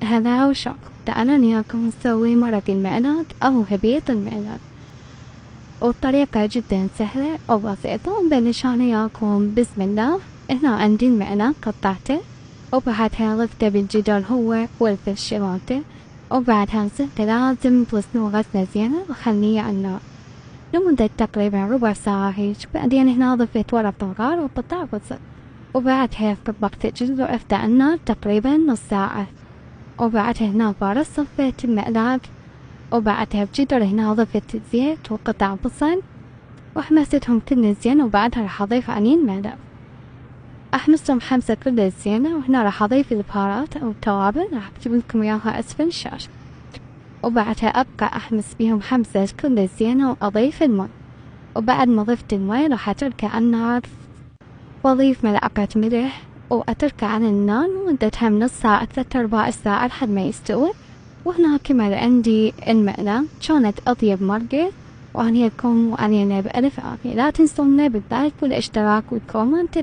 هلا وشو، تعالوا وياكم نسوي مرق المعلات أو هبية المعلات، والطريقة جدا سهلة وبسيطة. نبلش أنا وياكم بسم الله. هنا عندي المعلات قطعته وبعدها ضفته بالجدار هو والفش مالته، وبعدها نسيته لازم تغسلوه غسلة زينة وخليه على النار لمدة تقريبا ربع ساعة هيج. بعدين هنا ضفت ورق طنجان وقطع بصل، وبعدها طبقت الجزر وقفت على النار تقريبا نص ساعة، وبعدها هنا بارد صفيت المقلاة، وبعدها بجدر هنا ضفت زيت وقطع بصل وحمستهم كل زين، وبعدها راح اضيف عليهم معلقة احمسهم حمسة كل زينة. وهنا راح اضيف البهارات او التوابل راح اكتب لكم اياها اسفل الشاشة، وبعدها ابقى احمس بيهم حمسة كل زينة واضيف الماء. وبعد ما ضفت الماء راح اتركه على النار واضيف ملعقة ملح واتركه على النار مدتها من نص ساعة 3/4 ساعة لحد ما يستوي. وهنا كمل عندي المقلاة، كانت أطيب مرقة وأنا لكم وأنا بألف عافية. لا تنسونا باللايك والاشتراك والكومنت.